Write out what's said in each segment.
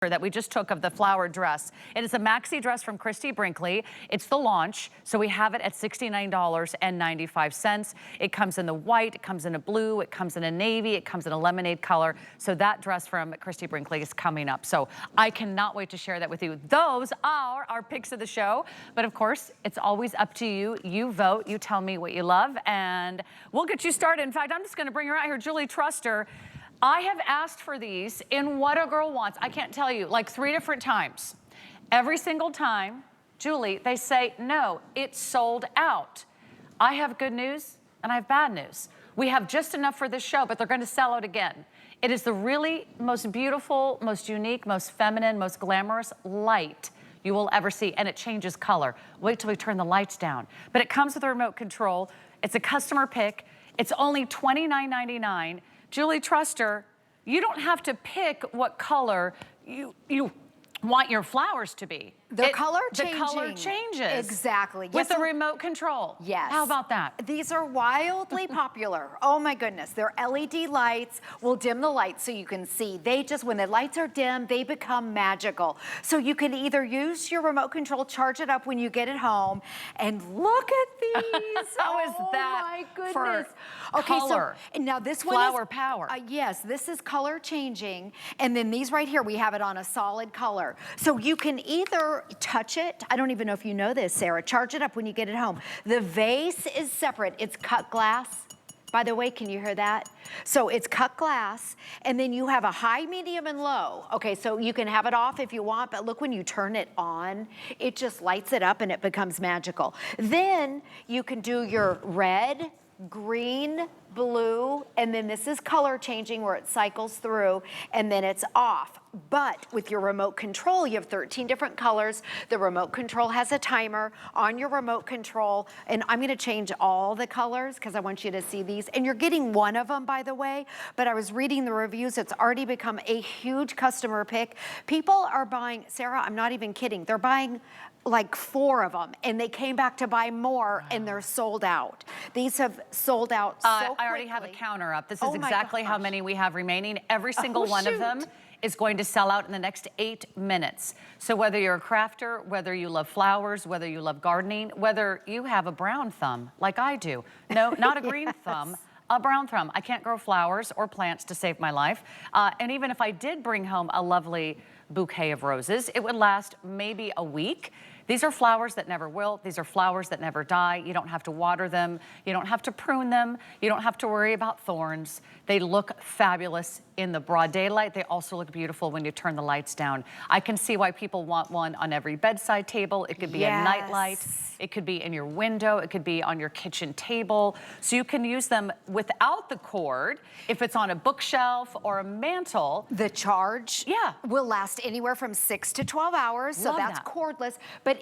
that we just took of the flower dress. It is a maxi dress from Christy Brinkley. It's the launch, so we have it at $69.95. It comes in the white, it comes in a blue, it comes in a navy, it comes in a lemonade color. So that dress from Christy Brinkley is coming up. So I cannot wait to share that with you. Those are our picks of the show. But of course, it's always up to you. You vote, you tell me what you love, and we'll get you started. In fact, I'm just gonna bring her out here, Julie Truster. I have asked for these in What a Girl Wants, I can't tell you, like 3 different times. Every single time, Julie, they say, no, it's sold out. I have good news and I have bad news. We have just enough for this show, but they're gonna sell out again. It is the really most beautiful, most unique, most feminine, most glamorous light you will ever see, and it changes color. Wait till we turn the lights down. But it comes with a remote control. It's a customer pick. It's only $29.99. Julie Truster, you don't have to pick what color you want your flowers to be. The color changes. Exactly. With the remote control. Yes. How about that? These are wildly popular. Oh my goodness. They're LED lights. We'll dim the lights so you can see. They just, when the lights are dim, they become magical. So you can either use your remote control, charge it up when you get it home, and look at these. How is that? Oh my goodness. For color. So now this one flower is power. Yes, this is color changing. And then these right here, we have it on a solid color. So you can either touch it. I don't even know if you know this, Sarah. Charge it up when you get it home. The vase is separate. It's cut glass. By the way, can you hear that? So it's cut glass, and then you have a high, medium, and low. Okay, so you can have it off if you want, but look, when you turn it on, it just lights it up and it becomes magical. Then you can do your red, green, blue, and then this is color changing where it cycles through, and then it's off. But with your remote control, you have 13 different colors. The remote control has a timer on your remote control, and I'm gonna change all the colors because I want you to see these. And you're getting one of them, by the way, but I was reading the reviews. It's already become a huge customer pick. People are buying, Sarah, I'm not even kidding. They're buying like 4 of them, and they came back to buy more, and they're sold out. These have sold out so quickly. I already have a counter up. This is exactly how many we have remaining. Every single one of them is going to sell out in the next 8 minutes. So whether you're a crafter, whether you love flowers, whether you love gardening, whether you have a brown thumb like I do. No, not a green thumb. A brown thumb. I can't grow flowers or plants to save my life. And even if I did bring home a lovely bouquet of roses, it would last maybe a week. These are flowers that never wilt. These are flowers that never die. You don't have to water them. You don't have to prune them. You don't have to worry about thorns. They look fabulous in the broad daylight. They also look beautiful when you turn the lights down. I can see why people want one on every bedside table. It could be a nightlight. It could be in your window. It could be on your kitchen table. So you can use them without the cord if it's on a bookshelf or a mantle. The charge will last anywhere from 6 to 12 hours. So that's cordless. But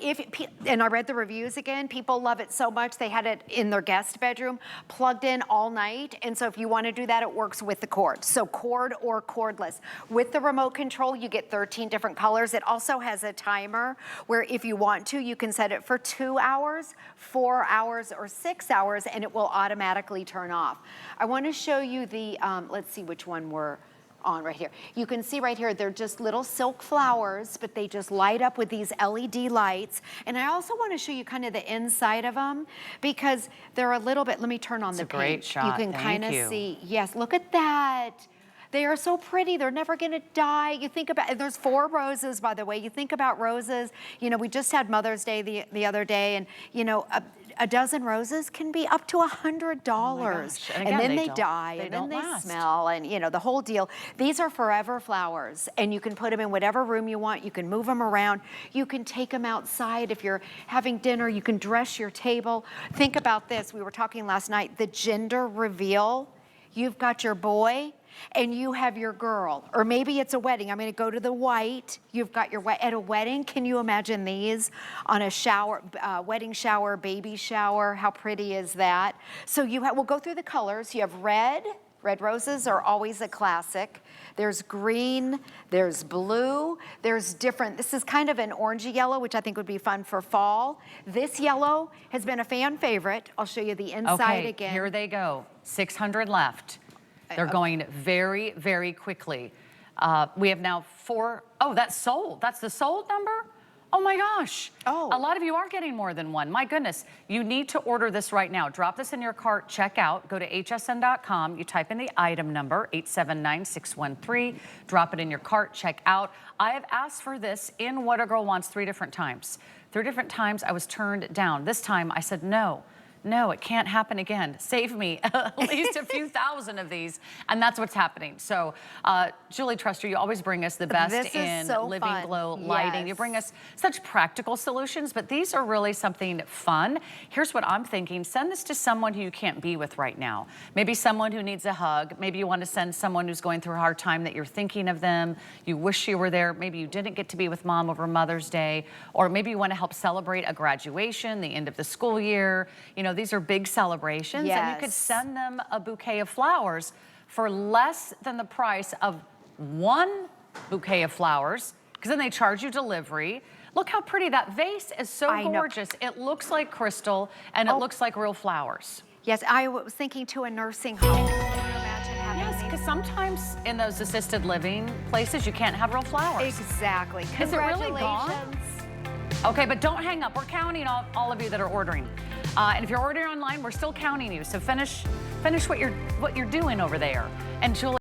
and I read the reviews again, people love it so much, they had it in their guest bedroom, plugged in all night. And so if you want to do that, it works with the cord. So cord or cordless. With the remote control, you get 13 different colors. It also has a timer where if you want to, you can set it for 2 hours, 4 hours, or 6 hours, and it will automatically turn off. I want to show you the, let's see which one we're on right here. You can see right here, they're just little silk flowers, but they just light up with these LED lights. And I also want to show you kind of the inside of them because they're a little bit, let me turn on the page. Great shot. You can kind of see, yes, look at that. They are so pretty. They're never going to die. You think about, and there's 4 roses, by the way. You think about roses. You know, we just had Mother's Day the other day, and, you know, a dozen roses can be up to $100. Oh and then they die, and then they smell, and, you know, the whole deal. These are forever flowers, and you can put them in whatever room you want. You can move them around. You can take them outside if you're having dinner. You can dress your table. Think about this. We were talking last night, the gender reveal. You've got your boy, and you have your girl, or maybe it's a wedding. I'm going to go to the white. You've got your at a wedding. Can you imagine these on a shower, wedding shower, baby shower? How pretty is that? So you have, we'll go through the colors. You have red. Red roses are always a classic. There's green, there's blue, there's different, this is kind of an orangey yellow, which I think would be fun for fall. This yellow has been a fan favorite. I'll show you the inside again. Here they go, 600 left. They're going very, very quickly. We have now 4, oh, that's sold. That's the sold number? Oh my gosh. Oh. A lot of you are getting more than one. My goodness. You need to order this right now. Drop this in your cart, check out, go to hsn.com. You type in the item number, 879613. Drop it in your cart, check out. I have asked for this in What a Girl Wants 3 different times. 3 different times I was turned down. This time I said no. No, it can't happen again. Save me at least a few thousand of these. And that's what's happening. So, Julie Truster, you always bring us the best in living glow lighting. Yes. You bring us such practical solutions, but these are really something fun. Here's what I'm thinking. Send this to someone who you can't be with right now. Maybe someone who needs a hug. Maybe you want to send someone who's going through a hard time that you're thinking of them. You wish you were there. Maybe you didn't get to be with mom over Mother's Day. Or maybe you want to help celebrate a graduation, the end of the school year. You know, these are big celebrations, and you could send them a bouquet of flowers for less than the price of 1 bouquet of flowers, because then they charge you delivery. Look how pretty that vase is. So gorgeous. It looks like crystal, and it looks like real flowers. Yes, I was thinking to a nursing home. Can you imagine having Yes, because sometimes in those assisted living places, you can't have real flowers. Exactly. Is it really Congratulations. gone? Okay, but don't hang up. We're counting all of you that are ordering. And if you're ordering online, we're still counting you. So finish what you're doing over there. And Julie,